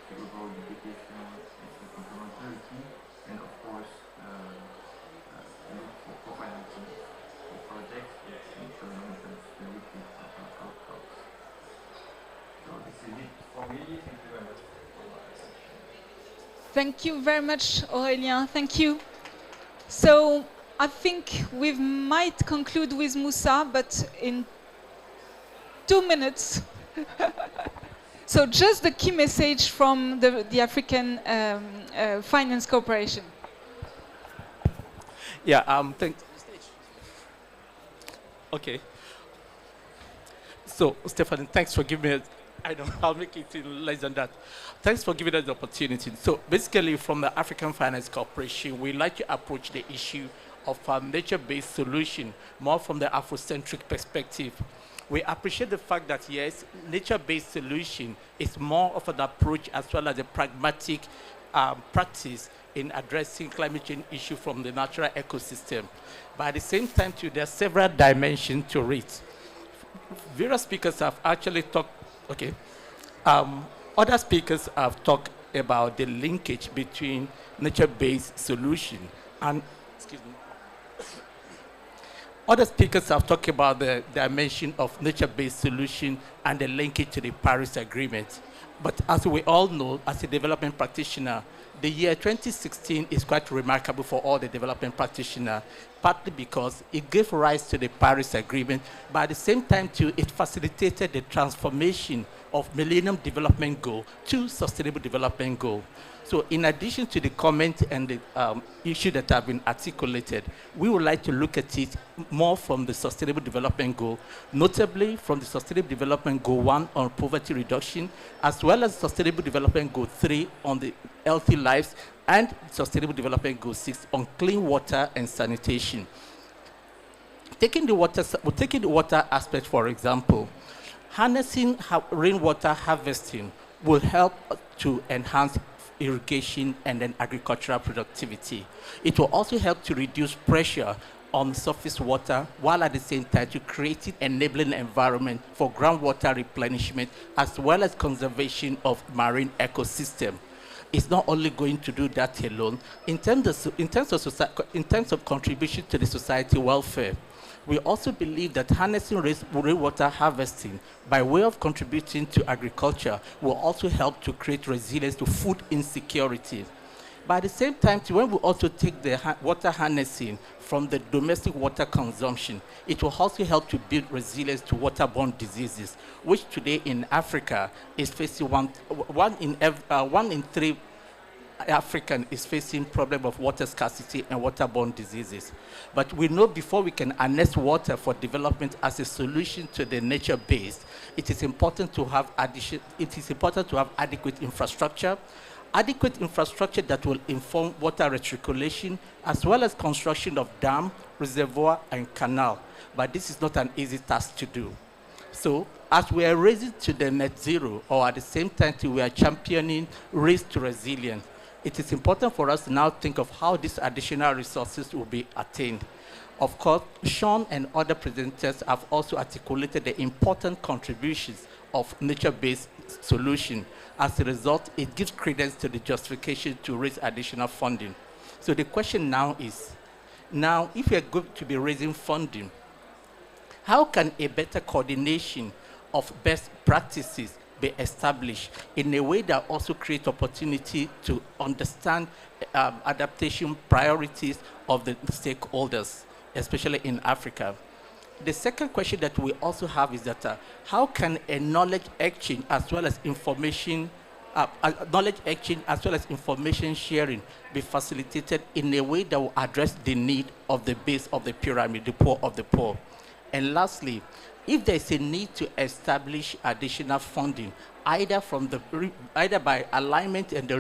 Speaker 8: to avoid duplication and complementarity, and of course look for co-financing for projects that ensure long-term stability of our outcomes. So this is it for me. Thank you very much for my attention.
Speaker 3: Thank you very much, Aurélien. Thank you. So I think we might conclude with Moussa, but in 2 minutes. So just the key message from the African Finance Corporation.
Speaker 1: Yeah, thanks. Okay.
Speaker 9: So, Stephanie, thanks for giving me, I don't know, I'll make it in less than that. Thanks for giving us the opportunity. So basically from the African Finance Corporation, we like to approach the issue of a nature-based solution more from the Afrocentric perspective. We appreciate the fact that yes, nature-based solution is more of an approach as well as a pragmatic practice in addressing climate change issue from the natural ecosystem. But at the same time too, there are several dimensions to it. Various speakers have actually talked, okay, other speakers have talked about the linkage between nature-based solution and, excuse me, other speakers have talked about the dimension of nature-based solution and the linkage to the Paris Agreement. But as we all know, as a development practitioner, the year 2016 is quite remarkable for all the development practitioners, partly because it gave rise to the Paris Agreement, but at the same time too, it facilitated the transformation of Millennium Development Goal to Sustainable Development Goal. So in addition to the comment and the issue that have been articulated, we would like to look at it more from the Sustainable Development Goal, notably from the Sustainable Development Goal 1 on poverty reduction, as well as Sustainable Development Goal 3 on the healthy lives, and Sustainable Development Goal 6 on clean water and sanitation. Taking the water aspect, for example, harnessing rainwater harvesting will help to enhance irrigation and then agricultural productivity. It will also help to reduce pressure on surface water, while at the same time to create an enabling environment for groundwater replenishment as well as conservation of marine ecosystem. It's not only going to do that alone. In terms of contribution to the society welfare, we also believe that harnessing rainwater harvesting by way of contributing to agriculture will also help to create resilience to food insecurity. But at the same time, when we also take the water harnessing from the domestic water consumption, it will also help to build resilience to waterborne diseases, which today in Africa is facing one in three African is facing problem of water scarcity and waterborne diseases. But we know before we can harness water for development as a solution to the nature-based, it is important to have adequate infrastructure that will inform water recirculation, as well as construction of dam, reservoir, and canal. But this is not an easy task to do. So as we are raising to the net zero, or at the same time we are championing race to resilience, it is important for us to now think of how these additional resources will be attained. Of course, Sean and other presenters have also articulated the important contributions of nature-based solution. As a result, it gives credence to the justification to raise additional funding. So the question now is, if we are going to be raising funding, how can a better coordination of best practices be established in a way that also creates opportunity to understand adaptation priorities of the stakeholders, especially in Africa? The second question that we also have is that how can a knowledge exchange as well as information sharing be facilitated in a way that will address the need of the base of the pyramid, the poor of the poor? And lastly, if there is a need to establish additional funding, either by alignment and the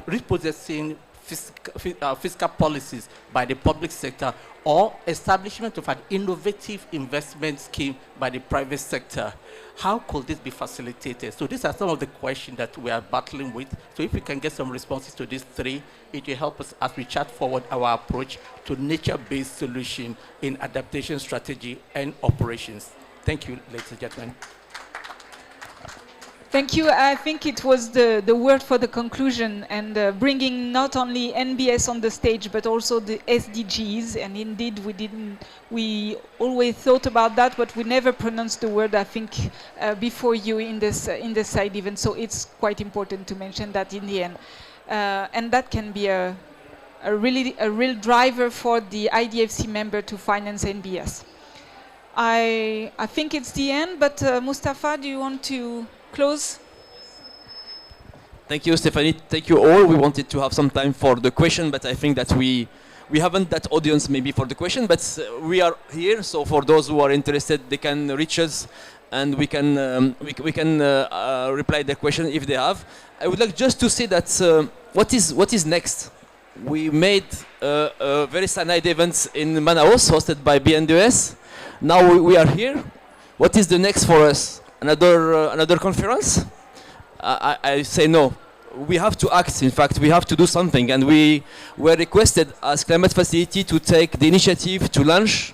Speaker 9: repossessing fiscal policies by the public sector, or establishment of an innovative investment scheme by the private sector, how could this be facilitated? So these are some of the questions that we are battling with. So if we can get some responses to these three, it will help us as we chart forward our approach to nature-based solution in adaptation strategy and operations. Thank you, ladies and gentlemen.
Speaker 3: Thank you. I think it was the word for the conclusion, and bringing not only NBS on the stage but also the SDGs. And indeed, we always thought about that, but we never pronounced the word, I think, before you in this side event. So it's quite important to mention that in the end, and that can be a real driver for the IDFC member to finance NBS. I think it's the end, but Mustafa, do you want to close?
Speaker 1: Thank you, Stephanie. Thank you all. We wanted to have some time for the question, but I think that we we haven't that audience maybe for the question, but we are here. So for those who are interested, they can reach us, and we can reply their question if they have. I would like just to say that what is next. We made a very cyanide event in Manaus, hosted by BNDES. Now we are here. What is the next for us? Another conference? I say no. We have to act. In fact, we have to do something, and we were requested as Climate Facility to take the initiative to launch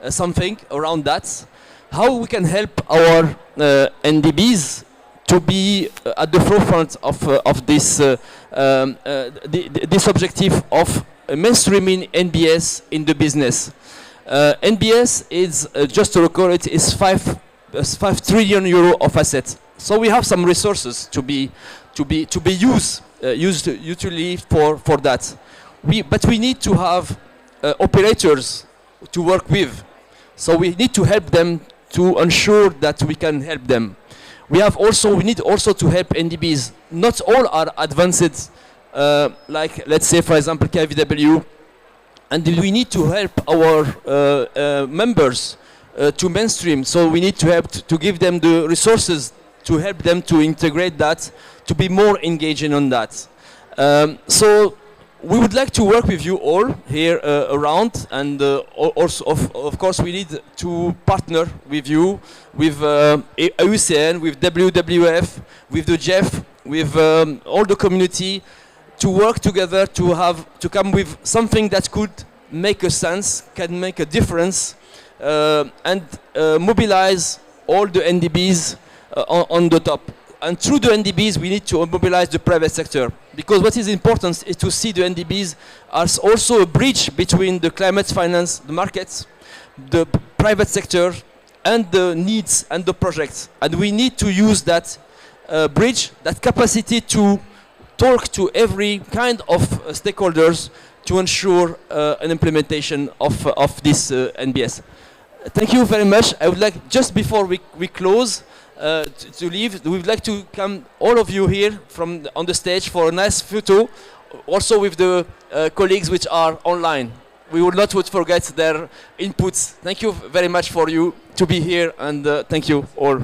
Speaker 1: something around that. How we can help our NDBs to be at the forefront of this this objective of mainstreaming NBS in the business. NBS is just to record it is 5 trillion euro of assets. So we have some resources to be used utilely for that. But we need to have operators to work with. So we need to help them to ensure that we can help them. We need also to help NDBs. Not all are advanced, like let's say for example KfW, and we need to help our members to mainstream. So we need to help to give them the resources to help them to integrate that, to be more engaging on that. So we would like to work with you all here around, and also of course we need to partner with you, with AUCN, with WWF, with the JEF, with all the community, to work together to come with something that could make a sense, can make a difference, and mobilize all the NDBs on the top. And through the NDBs, we need to mobilize the private sector, because what is important is to see the NDBs as also a bridge between the climate finance, the markets, the private sector, and the needs and the projects. And we need to use that bridge, that capacity to talk to every kind of stakeholders to ensure an implementation of this NBS. Thank you very much. I would like, just before we close, to leave, we would like to come all of you here on the stage for a nice photo, also with the colleagues which are online. We will not forget their inputs. Thank you very much for you to be here, and thank you all.